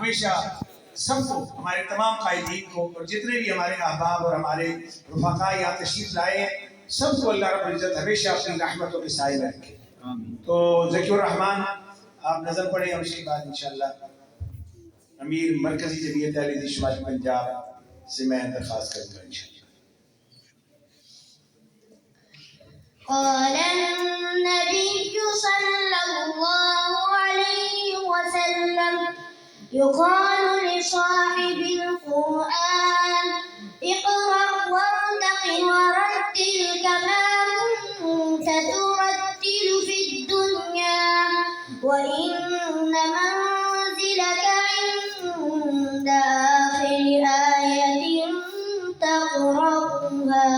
ہمیشہ سب کو، ہمارے تمام قائدین کو اور جتنے بھی ہمارے احباب اور ہمارے رفقاء یہاں تشریف لائے ہیں، سب کو اللہ رب العزت ہمیشہ اپنی رحمتوں کے سائے میں رکھے۔ تو ذکی الرحمان آپ نظر پڑھیں اور اس کے بعد انشاءاللہ امیر مرکزی جمعیت اہل حدیث شمالی پنجاب سے میں درخواست کروں گا انشاءاللہ۔ قال النبي صلى الله عليه وسلم يقال لصاحب القرآن اقرأ وارتقي ورتل كما كنت ترتل في الدنيا وإن منزلك عند آخر آية تقرأها۔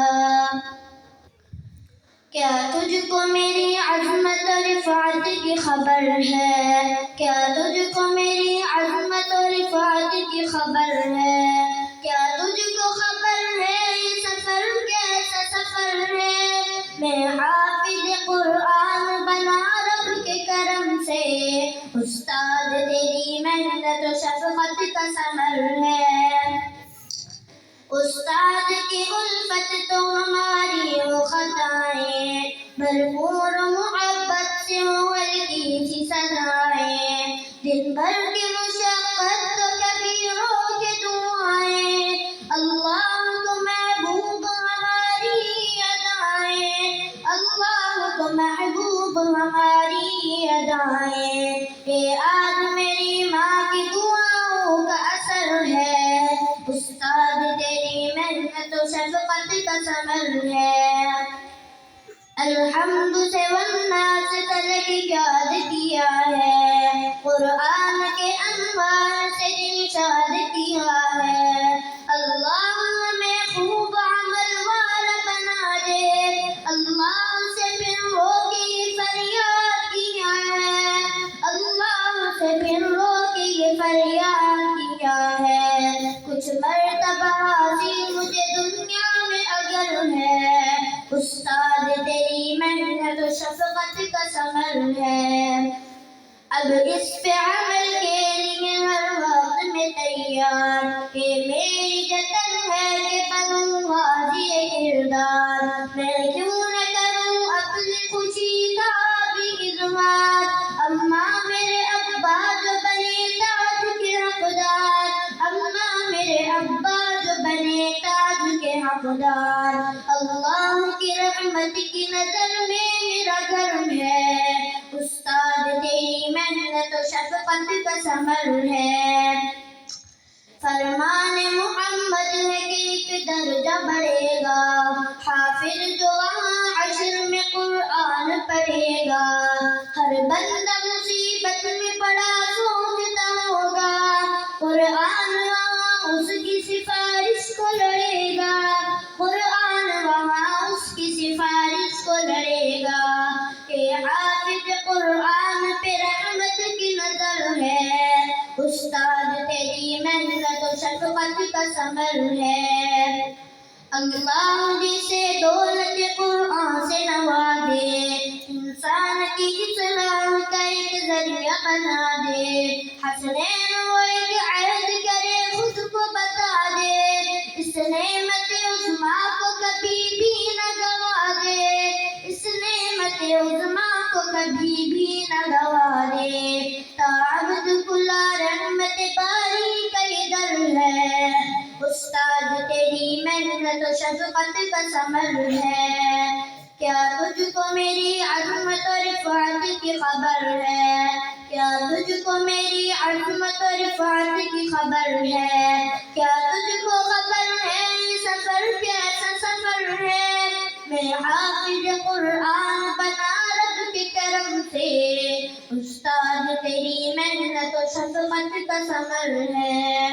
کیا تجھ کو میری عظمت و رفعت کی خبر ہے؟ کیا تجھ کو میری عظمت و رفعت کی خبر ہے؟ کیا تجھ کو خبر ہے یہ سفر کیسا سفر ہے؟ میں حافظ قرآن بنا رب کے کرم سے، استاد تیری محنت و شفقت کا ثمر ہے۔ استاد کی الفت تو ہماری وہ خطائیں، بھرپور محبت سے کی سی سزائیں، دن بھر کی مشقت تو کبیروں کی دعائیں، اللہ کو محبوب ہماری ادائیں، اللہ کو محبوب ہماری ادائیں۔ یہ آج میری ماں کی دعاؤں کا اثر ہے، استاد تیری محنت و شفقت کا ثمر ہے۔ الحمد سے والناس تلک یاد کیا ہے، قرآن کے انوار سے دل شاد کیا ہے۔ اللہ ہمیں خوب عمل والا بنا دے، اللہ سے پھر رو کے فریاد کیا ہے، اللہ سے پھر رو کے فریاد کیا ہے۔ کچھ مرتبہ حاصل مجھے دنیا میں اگر ہے، استاد تیری محنت و شفقت کا ثمر ہے۔ اب اس پہ عمل کے لیے ہر وقت میں تیار، کہ میری جتن ہے کہ بنوں غازی کردار۔ میں کیوں نہ کروں اپنی خوشی کا بھی اظہار، اماں میرے ابا جو بنے تاج کے حقدار، اماں میرے ابا جو بنے تاج کے حقدار۔ اللہ کی رحمت کی نظر میں میرا گھر ہے، استاد تیری محنت و شفقت کا ثمر ہے۔ فرمان محمد ہے کہ ایک درجہ بڑھے گا، حافظ جو وہاں عشر میں قرآن پڑھے گا۔ ہر بندہ مصیبت میں پڑا سوچتا ہوگا، قرآن وہاں اس کی سفارش کو لڑے گا، قرآن وہاں اس کی سفارش کو لڑے گا۔ کہ حافظ قرآن پہ رحمت کی نظر ہے، استاد تیری محنت و شفقت کا ثمر ہے۔ اللہ جسے دولت قرآن سے نوازے، انسان کی اصلاح کا ایک ذریعہ بنا دے، حسنین وہ ایک عہد کرے خود کو بتا دے، اس نعمت عظمیٰ کو کبھی بھی نہ گوا دے، اس نعمت عظمیٰ کو کبھی بھی نہ گوا دے۔ تعبد کلا رحمت باری کا یہ در ہے، استاد تیری محنت و شفقت کا ثمر ہے۔ کیا تجھ کو میری عظمت و رفعت کی خبر ہے؟ کیا تجھ کو میری عظمت و رفعت کی خبر ہے؟ کیا تجھ کو خبر ہے یہ سفر کیسا سفر ہے؟ میں حافظ قرآن بنا رب کے کرم سے، استاد تیری محنت و شفقت کا ثمر ہے۔